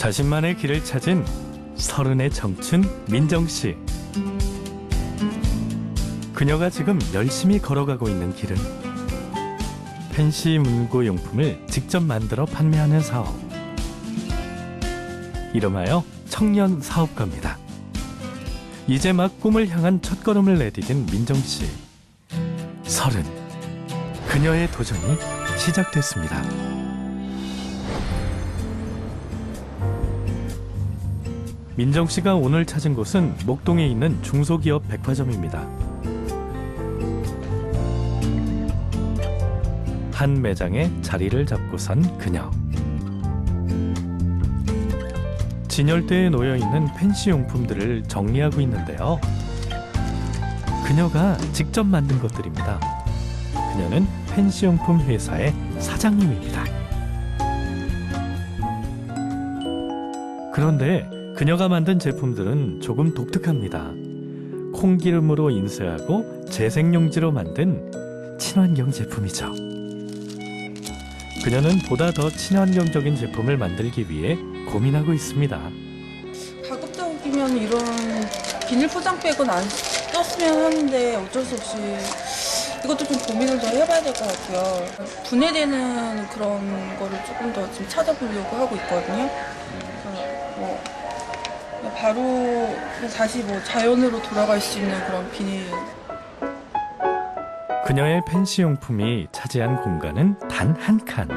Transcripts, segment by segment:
자신만의 길을 찾은 서른의 청춘 민정씨. 그녀가 지금 열심히 걸어가고 있는 길은 펜시 문구 용품을 직접 만들어 판매하는 사업. 이름하여 청년 사업가입니다. 이제 막 꿈을 향한 첫걸음을 내디딘 민정씨. 30. 그녀의 도전이 시작됐습니다. 민정씨가 오늘 찾은 곳은 목동에 있는 중소기업 백화점입니다. 한 매장에 자리를 잡고 선 그녀. 진열대에 놓여있는 펜시용품들을 정리하고 있는데요. 그녀가 직접 만든 것들입니다. 그녀는 펜시용품 회사의 사장님입니다. 그런데 그녀가 만든 제품들은 조금 독특합니다. 콩기름으로 인쇄하고 재생용지로 만든 친환경 제품이죠. 그녀는 보다 더 친환경적인 제품을 만들기 위해 고민하고 있습니다. 가급적이면 이런 비닐 포장백은 안 썼으면 하는데 어쩔 수 없이 이것도 좀 고민을 더 해봐야 될 것 같아요. 분해되는 그런 거를 조금 더 지금 찾아보려고 하고 있거든요. 바로 다시 자연으로 돌아갈 수 있는 그런 비닐. 그녀의 펜시용품이 차지한 공간은 단 한 칸.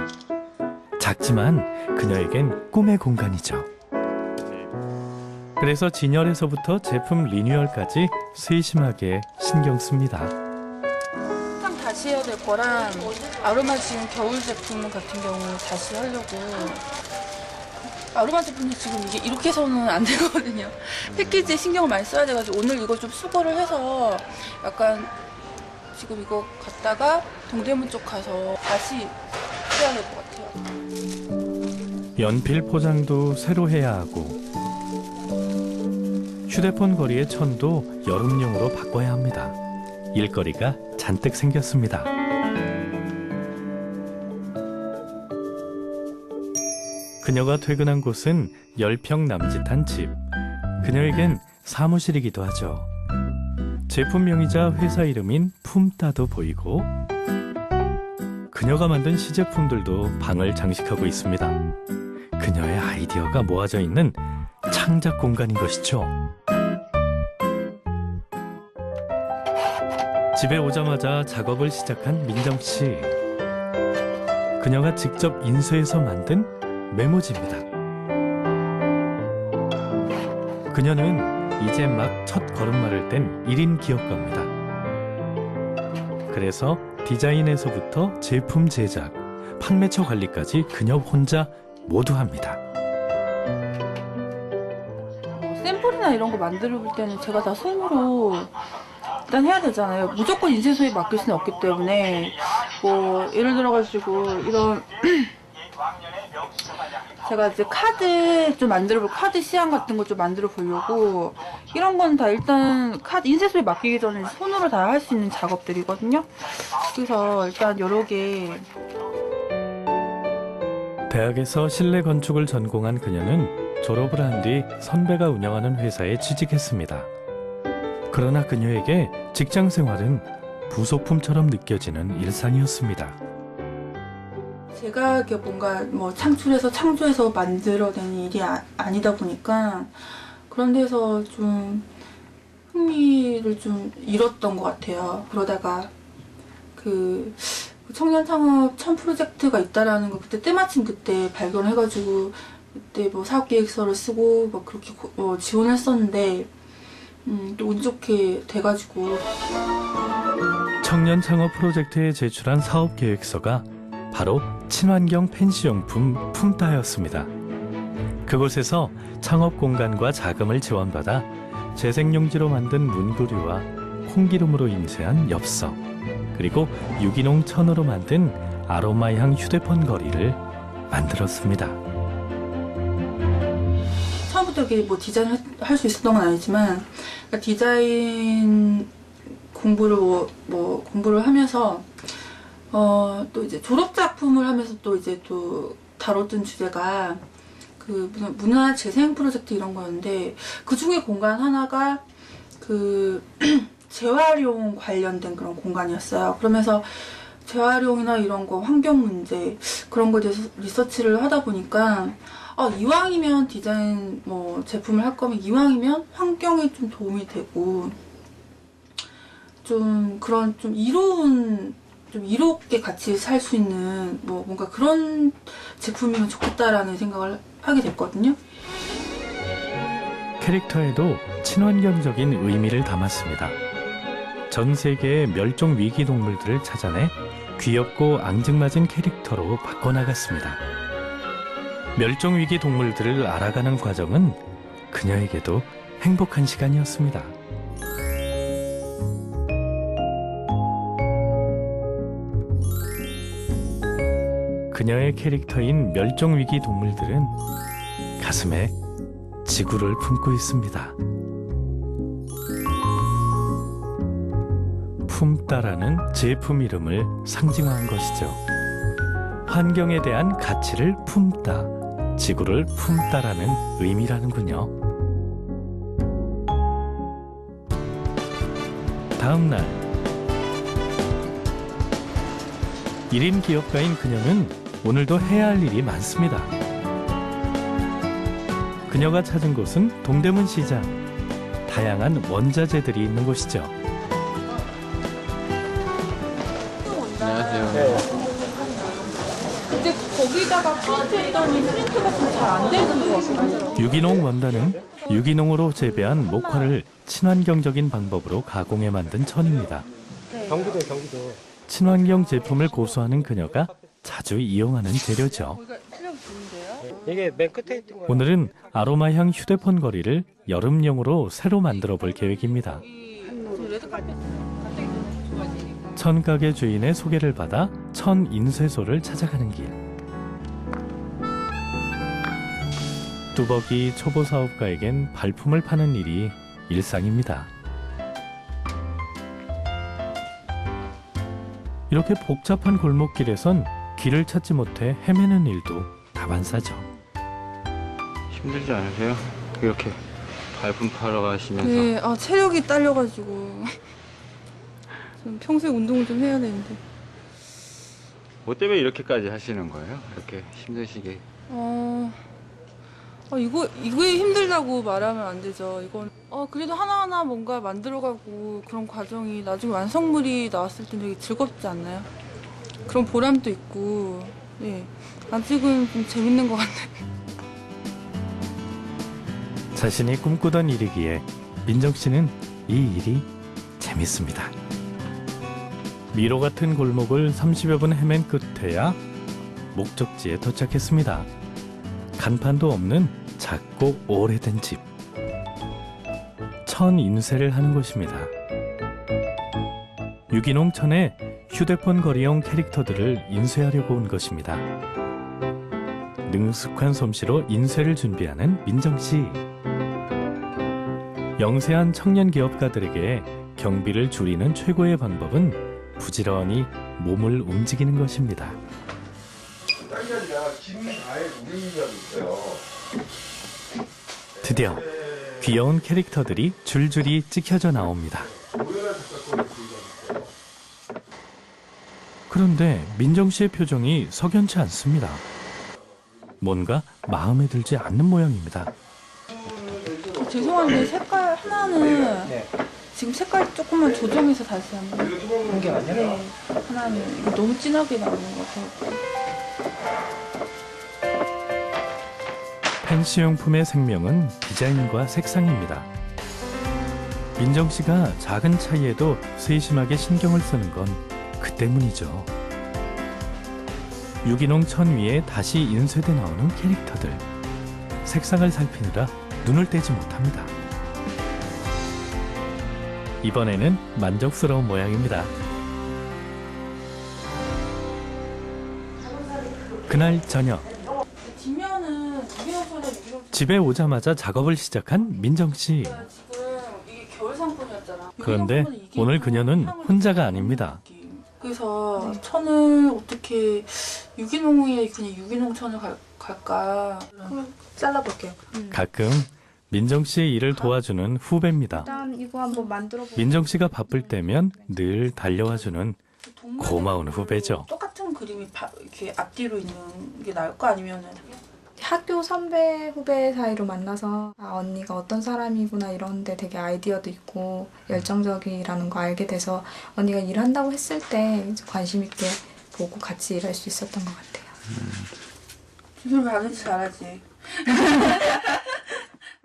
작지만 그녀에겐 꿈의 공간이죠. 그래서 진열에서부터 제품 리뉴얼까지 세심하게 신경 씁니다. 항상 다시 해야 될 거랑 아로마 지금 겨울 제품 같은 경우는 다시 하려고. 아로마 제품이 지금 이게 이렇게 해서는 안 되거든요. 패키지에 신경을 많이 써야 돼가지고 오늘 이거 좀 수거를 해서 약간 지금 이거 갔다가 동대문 쪽 가서 다시 해야 될 것 같아요. 연필 포장도 새로 해야 하고 휴대폰 거리의 천도 여름용으로 바꿔야 합니다. 일거리가 잔뜩 생겼습니다. 그녀가 퇴근한 곳은 10평 남짓한 집. 그녀에겐 사무실이기도 하죠. 제품명이자 회사 이름인 품따도 보이고 그녀가 만든 시제품들도 방을 장식하고 있습니다. 그녀의 아이디어가 모아져 있는 창작 공간인 것이죠. 집에 오자마자 작업을 시작한 민정씨. 그녀가 직접 인쇄해서 만든 메모지입니다. 그녀는 이제 막 첫 걸음마를 뗀 1인 기업가입니다. 그래서 디자인에서부터 제품 제작, 판매처 관리까지 그녀 혼자 모두 합니다. 샘플이나 이런 거 만들어 볼 때는 제가 다 손으로 일단 해야 되잖아요. 무조건 인쇄소에 맡길 수는 없기 때문에 예를 들어가지고 이런 제가 이제 카드 좀 만들어보고 카드 시안 같은 거 좀 만들어 보려고 이런 건 다 일단 카드 인쇄소에 맡기기 전에 손으로 다 할 수 있는 작업들이거든요. 그래서 일단 여러 개. 대학에서 실내 건축을 전공한 그녀는 졸업을 한 뒤 선배가 운영하는 회사에 취직했습니다. 그러나 그녀에게 직장 생활은 부속품처럼 느껴지는 일상이었습니다. 제가 이렇게 뭔가 창조해서 만들어낸 일이 아니다 보니까 그런 데서 좀 흥미를 좀 잃었던 것 같아요. 그러다가 그 청년 창업 1000 프로젝트가 있다라는 거 그때 때마침 그때 발견해가지고 그때 사업 계획서를 쓰고 그렇게 지원했었는데 또 운 좋게 돼가지고 청년 창업 프로젝트에 제출한 사업 계획서가 바로 친환경 펜시용품 품따였습니다. 그곳에서 창업 공간과 자금을 지원받아 재생용지로 만든 문구류와 콩기름으로 인쇄한 엽서, 그리고 유기농 천으로 만든 아로마향 휴대폰 거리를 만들었습니다. 처음부터 이렇게 디자인을 할 수 있었던 건 아니지만 디자인 공부를 하면서 또 이제 졸업 작품을 하면서 또 다뤘던 주제가 그 무슨 문화 재생 프로젝트 이런 거였는데 그 중에 공간 하나가 그 재활용 관련된 그런 공간이었어요. 그러면서 재활용이나 이런 거 환경 문제 그런 거에 대해서 리서치를 하다 보니까 이왕이면 디자인 뭐 제품을 할 거면 이왕이면 환경에 좀 도움이 되고 좀 그런 좀 이롭게 같이 살 수 있는 뭐 뭔가 그런 제품이면 좋겠다라는 생각을 하게 됐거든요. 캐릭터에도 친환경적인 의미를 담았습니다. 전 세계의 멸종 위기 동물들을 찾아내 귀엽고 앙증맞은 캐릭터로 바꿔나갔습니다. 멸종 위기 동물들을 알아가는 과정은 그녀에게도 행복한 시간이었습니다. 그녀의 캐릭터인 멸종 위기 동물들은 가슴에 지구를 품고 있습니다. 품다라는 제품 이름을 상징화한 것이죠. 환경에 대한 가치를 품다, 지구를 품다라는 의미라는군요. 다음 날 1인 기업가인 그녀는 오늘도 해야 할 일이 많습니다. 그녀가 찾은 곳은 동대문 시장. 다양한 원자재들이 있는 곳이죠. 안녕하세요. 근데 거기다가 프린트했더니 프린트가 좀 잘 안 되는 것 같아요. 유기농 원단은 유기농으로 재배한 목화를 친환경적인 방법으로 가공해 만든 천입니다. 경기도. 친환경 제품을 고수하는 그녀가 자주 이용하는 재료죠. 이게 맨 끝에 있던 거. 오늘은 아로마향 휴대폰 거리를 여름용으로 새로 만들어 볼 계획입니다. 천 가게 주인의 소개를 받아 천 인쇄소를 찾아가는 길. 뚜벅이 초보 사업가에겐 발품을 파는 일이 일상입니다. 이렇게 복잡한 골목길에선 길을 찾지 못해 헤매는 일도 다반사죠. 힘들지 않으세요? 이렇게 발품 팔러 가시면서. 네, 체력이 딸려가지고 좀 평소에 운동을 좀 해야 되는데. 뭐 때문에 이렇게까지 하시는 거예요? 이렇게 힘드시게. 이거에 힘들다고 말하면 안 되죠. 이건 그래도 하나하나 뭔가 만들어가고 그런 과정이 나중에 완성물이 나왔을 때 되게 즐겁지 않나요? 그런 보람도 있고, 네, 아직은 좀 재밌는 것 같아요. 자신이 꿈꾸던 일이기에 민정 씨는 이 일이 재밌습니다. 미로 같은 골목을 30여 분 헤맨 끝에야 목적지에 도착했습니다. 간판도 없는 작고 오래된 집. 천 인쇄를 하는 곳입니다. 유기농 천에 휴대폰 거리용 캐릭터들을 인쇄하려고 온 것입니다. 능숙한 솜씨로 인쇄를 준비하는 민정 씨. 영세한 청년 기업가들에게 경비를 줄이는 최고의 방법은 부지런히 몸을 움직이는 것입니다. 드디어 귀여운 캐릭터들이 줄줄이 찍혀져 나옵니다. 그런데 민정 씨의 표정이 석연치 않습니다. 뭔가 마음에 들지 않는 모양입니다. 죄송한데 색깔 하나는 지금 색깔 조금만 조정해서 다시 한번. 게 아니야? 네, 하나는 이거 너무 진하게 나오는 것 같아요. 펜시용품의 생명은 디자인과 색상입니다. 민정 씨가 작은 차이에도 세심하게 신경을 쓰는 건 그 때문이죠. 유기농 천 위에 다시 인쇄돼 나오는 캐릭터들. 색상을 살피느라 눈을 떼지 못합니다. 이번에는 만족스러운 모양입니다. 그날 저녁 집에 오자마자 작업을 시작한 민정 씨. 지금 이게 겨울 상품이었잖아. 그런데 오늘 그녀는 혼자가 아닙니다. 그래서 천을 어떻게 유기농에 그냥 유기농 천을 갈까? 그럼 잘라볼게요. 가끔 민정 씨의 일을 도와주는 후배입니다. 일단 이거 한번 만들어 볼게요. 민정 씨가 바쁠 때면 늘 달려와주는 고마운 후배죠. 똑같은 그림이 이렇게 앞뒤로 있는 게 나을까? 아니면은 학교 선배 후배 사이로 만나서 아, 언니가 어떤 사람이구나 이런데 되게 아이디어도 있고 열정적이라는 거 알게 돼서 언니가 일한다고 했을 때 이제 관심 있게 보고 같이 일할 수 있었던 것 같아요. 기술 바느질 잘하지.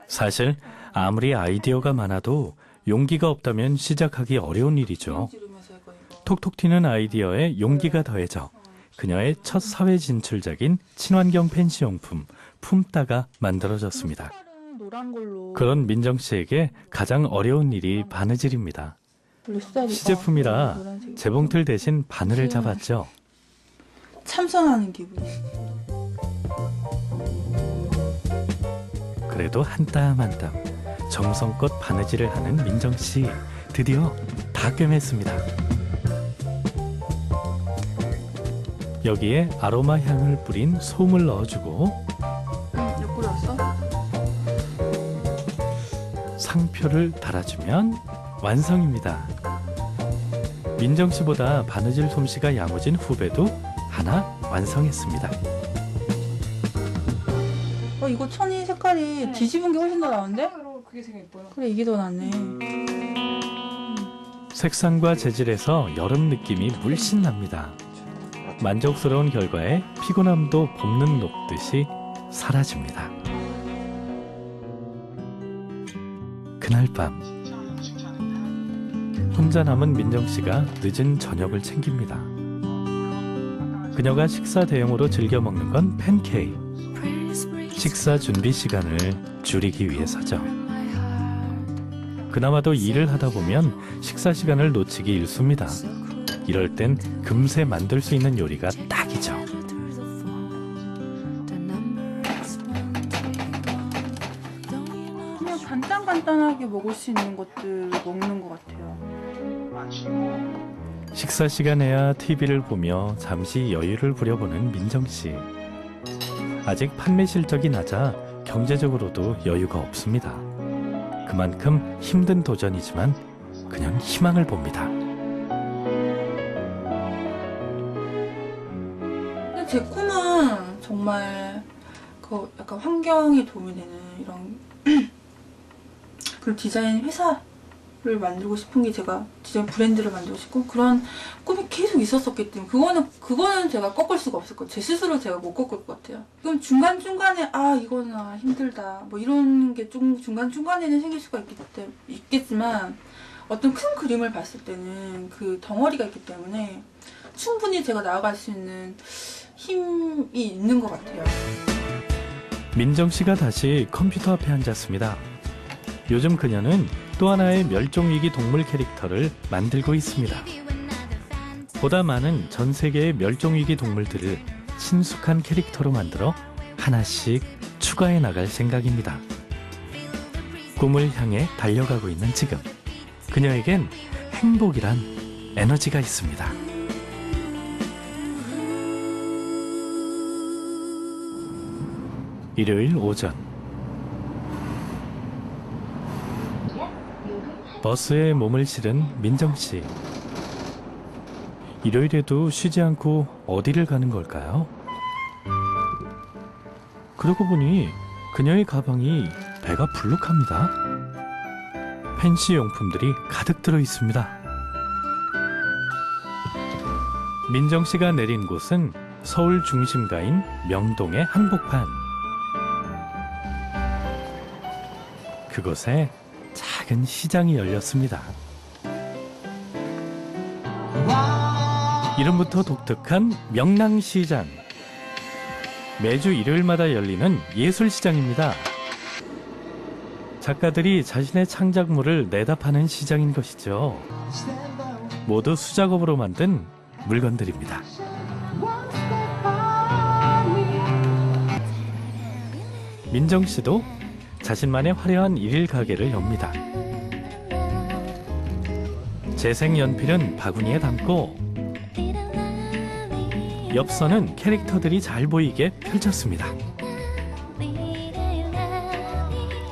사실 아무리 아이디어가 많아도 용기가 없다면 시작하기 어려운 일이죠. 지르면서 이거. 톡톡 튀는 아이디어에 용기가 더해져 그녀의 첫 사회 진출작인 친환경 펜시용품 품따가 만들어졌습니다. 노란 걸로. 그런 민정 씨에게 가장 어려운 일이 바느질입니다. 시제품이라 재봉틀 대신 바늘을 잡았죠. 참선하는 기분. 그래도 한 땀 한 땀 정성껏 바느질을 하는 민정 씨 드디어 다 꿰맸습니다. 여기에 아로마 향을 뿌린 솜을 넣어주고 옆구리 왔어? 상표를 달아주면 완성입니다. 민정 씨보다 바느질 솜씨가 야무진 후배도 하나 완성했습니다. 이거 천이 색깔이 뒤집은 게 훨씬 더 나은데? 그게 되게 예뻐요. 그래 이게 더 낫네. 색상과 재질에서 여름 느낌이 물씬 납니다. 만족스러운 결과에 피곤함도 봄눈 녹듯이 사라집니다. 그날 밤 혼자 남은 민정 씨가 늦은 저녁을 챙깁니다. 그녀가 식사 대용으로 즐겨 먹는 건 팬케이크. 식사 준비 시간을 줄이기 위해서죠. 그나마도 일을 하다 보면 식사 시간을 놓치기 일쑤입니다. 이럴 땐 금세 만들 수 있는 요리가 딱이죠. 그냥 간단하게 먹을 수 있는 것들 먹는 것 같아요. 식사 시간에야 TV를 보며 잠시 여유를 부려보는 민정 씨. 아직 판매 실적이 낮아 경제적으로도 여유가 없습니다. 그만큼 힘든 도전이지만 그냥 희망을 봅니다. 근데 제 꿈은 정말 그 약간 환경에 도움이 되는 이런 그런 디자인 회사를 만들고 싶은 게 제가 디자인 브랜드를 만들고 싶고 그런 꿈이 계속 있었었기 때문에 그거는 제가 꺾을 수가 없을 거예요. 제 스스로 제가 못 꺾을 것 같아요. 그럼 중간중간에 이거는 힘들다 뭐 이런 게 좀 중간중간에는 생길 수가 있겠지만 어떤 큰 그림을 봤을 때는 그 덩어리가 있기 때문에 충분히 제가 나아갈 수 있는 힘이 있는 것 같아요. 민정 씨가 다시 컴퓨터 앞에 앉았습니다. 요즘 그녀는 또 하나의 멸종위기 동물 캐릭터를 만들고 있습니다. 보다 많은 전 세계의 멸종위기 동물들을 친숙한 캐릭터로 만들어 하나씩 추가해 나갈 생각입니다. 꿈을 향해 달려가고 있는 지금 그녀에겐 행복이란 에너지가 있습니다. 일요일 오전 버스에 몸을 실은 민정 씨. 일요일에도 쉬지 않고 어디를 가는 걸까요? 그러고 보니 그녀의 가방이 배가 불룩합니다. 펜시 용품들이 가득 들어 있습니다. 민정 씨가 내린 곳은 서울 중심가인 명동의 한복판. 그곳에 작은 시장이 열렸습니다. 이름부터 독특한 명랑시장. 매주 일요일마다 열리는 예술시장입니다. 작가들이 자신의 창작물을 내다 파는 시장인 것이죠. 모두 수작업으로 만든 물건들입니다. 민정 씨도 자신만의 화려한 일일 가게를 엽니다. 재생 연필은 바구니에 담고 엽서는 캐릭터들이 잘 보이게 펼쳤습니다.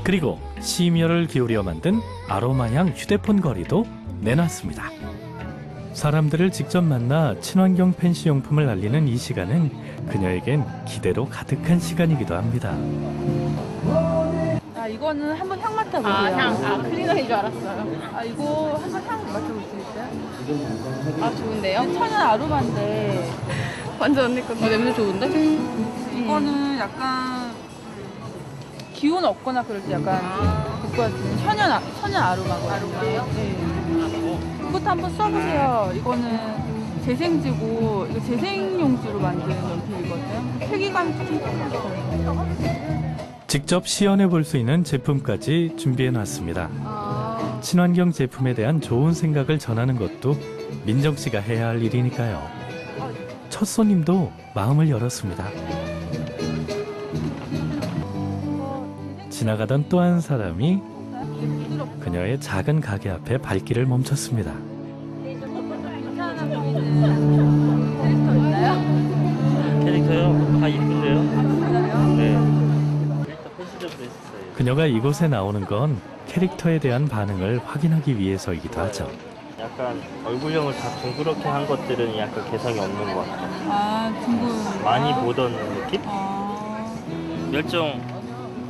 그리고 심혈을 기울여 만든 아로마향 휴대폰 거리도 내놨습니다. 사람들을 직접 만나 친환경 펜시용품을 알리는 이 시간은 그녀에겐 기대로 가득한 시간이기도 합니다. 아, 이거는 한번 향 맡아보세요. 클리너인 줄 알았어요. 아, 이거 한번 향 맡아볼 수 있어요? 아, 좋은데요? 천연 아로마인데 완전 언니 거. 냄새 좋은데? 이거는 약간 기운 없거나 그럴 때 약간 그거 같은 천연 아로마거든요. 아로마예요? 네. 이것도 한번 써보세요. 이거는 재생지고 이거 재생용지로 만든 연필이거든요. 폐기감이 좀 생겼어요. 직접 시연해 볼 수 있는 제품까지 준비해 놨습니다. 친환경 제품에 대한 좋은 생각을 전하는 것도 민정 씨가 해야 할 일이니까요. 첫 손님도 마음을 열었습니다. 지나가던 또 한 사람이 그녀의 작은 가게 앞에 발길을 멈췄습니다. 캐릭터요? 다 이쁜데요? 네. 일단 패시점도 했었어요. 그녀가 이곳에 나오는 건 캐릭터에 대한 반응을 확인하기 위해서이기도 하죠. 약간 얼굴형을 다 둥그렇게 한 것들은 약간 개성이 없는 것 같아요. 아, 둥근. 많이 보던 느낌? 아, 멸종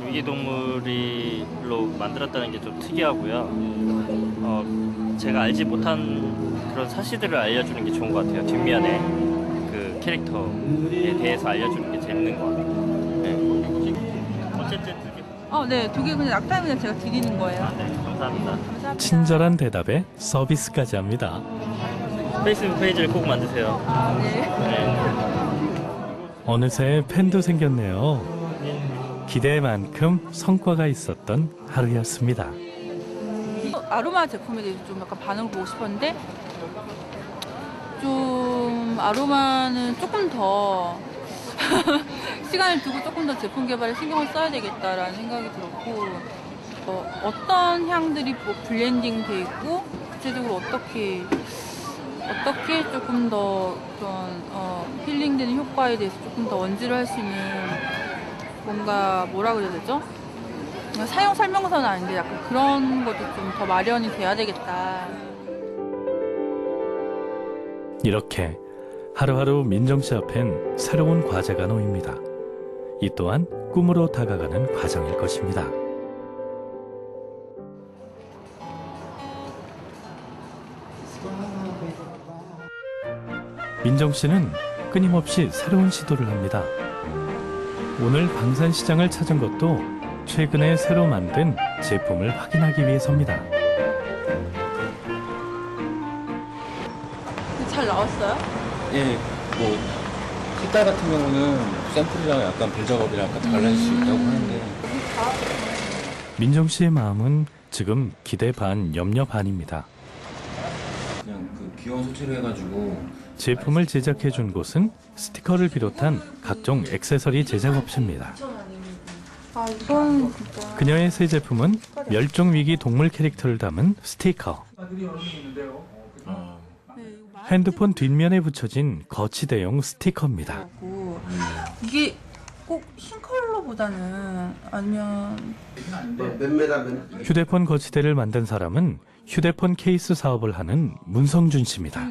위기동물로 만들었다는 게 좀 특이하고요. 제가 알지 못한 그런 사실들을 알려주는 게 좋은 것 같아요. 뒷면에 그 캐릭터에 대해서 알려주는 게 재밌는 것 같아요. 네. 어쨌든 두 개. 네, 두 개 그냥 낙타에 그냥 제가 드리는 거예요. 아, 네. 감사합니다. 감사합니다. 친절한 대답에 서비스까지 합니다. 페이스북 페이지를 꼭 만드세요. 아, 네. 네. 어느새 팬도 생겼네요. 기대만큼 성과가 있었던 하루였습니다. 아로마 제품에 대해서 좀 약간 반응을 보고 싶었는데 좀 아로마는 조금 더 시간을 두고 조금 더 제품 개발에 신경을 써야 되겠다라는 생각이 들었고 어떤 향들이 뭐 블렌딩 돼 있고 구체적으로 어떻게 조금 더 그런 힐링되는 효과에 대해서 조금 더 원지를 할 수 있는 뭔가 뭐라 그래야 되죠? 사용 설명서는 아닌데 약간 그런 것도 좀 더 마련이 돼야 되겠다. 이렇게 하루하루 민정 씨 앞엔 새로운 과제가 놓입니다. 이 또한 꿈으로 다가가는 과정일 것입니다. 민정 씨는 끊임없이 새로운 시도를 합니다. 오늘 방산시장을 찾은 것도 최근에 새로 만든 제품을 확인하기 위해서입니다. 잘 나왔어요? 예, 뭐 색깔 같은 경우는 샘플이랑 약간 벨 작업이랑 약간 달라질 수 있다고 하는데 민정 씨의 마음은 지금 기대 반, 염려 반입니다. 그냥 그 귀여운 소재로 해가지고 제품을 제작해 준 곳은 스티커를 비롯한 각종 액세서리 제작 업체입니다. 아, 이건 진짜. 그녀의 새 제품은 멸종위기 동물 캐릭터를 담은 스티커. 핸드폰 뒷면에 붙여진 거치대용 스티커입니다. 이게 꼭 흰 컬러보다는 아니면 휴대폰 거치대를 만든 사람은 휴대폰 케이스 사업을 하는 문성준 씨입니다.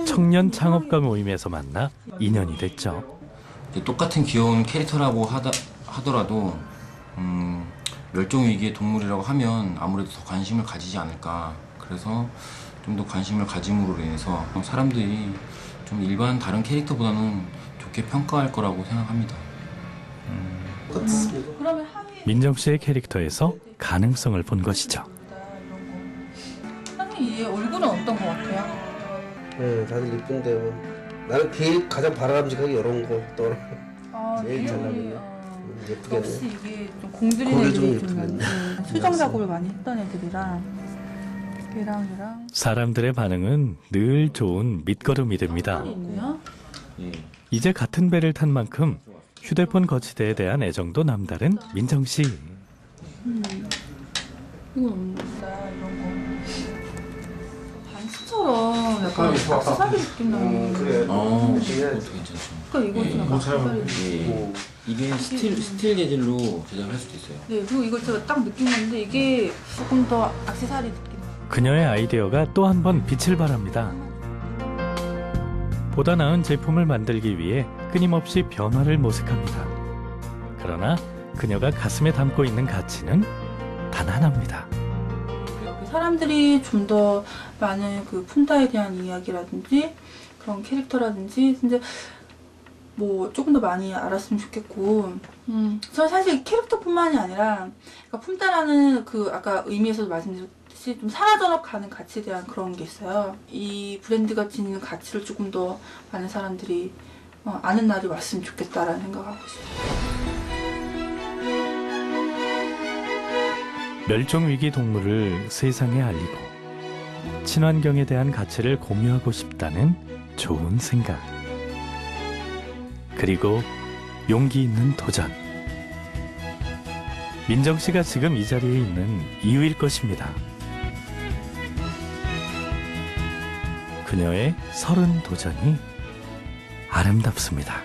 청년 창업가 모임에서 만나 인연이 됐죠. 똑같은 귀여운 캐릭터라고 하더라도 멸종위기의 동물이라고 하면 아무래도 더 관심을 가지지 않을까. 그래서 좀 더 관심을 가짐으로 인해서 사람들이 좀 일반 다른 캐릭터보다는 좋게 평가할 거라고 생각합니다. 그러면 하위 민정 씨의 캐릭터에서 가능성을 본 것이죠. 선생님 얘 얼굴은 어떤 것 같아요? 네, 다들 이쁜데 뭐. 나는 가장 바람직하게 이런 거 또. 아, 제일 잘 비율이, 나오네. 예쁘게 역시 이게 좀 공들인 거울 애들이 좀 좀 예쁘게 수정 작업을 많이 했던 애들이랑 얘랑 사람들의 반응은 늘 좋은 밑거름이 됩니다. 있네요. 예. 이제 같은 배를 탄 만큼 휴대폰 거치대에 대한 애정도 남다른 민정 씨. 이건 없는다 이런 거. 반수처럼 푸들처럼 약간 악세사리 느낌 나는. 그것도 괜찮죠. 그러니까 이거 좀 약간 악세사리. 예. 이게 스틸 재질로 제작할 수도 있어요. 네, 그리고 이거 제가 딱 느낀 건데 이게 조금 더 악세사리 느낌. 그녀의 아이디어가 또 한 번 빛을 발합니다. 보다 나은 제품을 만들기 위해 끊임없이 변화를 모색합니다. 그러나 그녀가 가슴에 담고 있는 가치는 단 하나입니다. 사람들이 좀 더 많은 그 푼다에 대한 이야기라든지 그런 캐릭터라든지 진짜 뭐 조금 더 많이 알았으면 좋겠고, 저는 사실 캐릭터뿐만이 아니라 그러니까 푼다라는 그 아까 의미에서도 말씀드렸듯이 좀 사라져가는 가치에 대한 그런 게 있어요. 이 브랜드가 지니는 가치를 조금 더 많은 사람들이 아는 날이 왔으면 좋겠다라는 생각하고 있어요. 멸종위기 동물을 세상에 알리고 친환경에 대한 가치를 공유하고 싶다는 좋은 생각. 그리고 용기 있는 도전. 민정 씨가 지금 이 자리에 있는 이유일 것입니다. 그녀의 30 도전이 아름답습니다.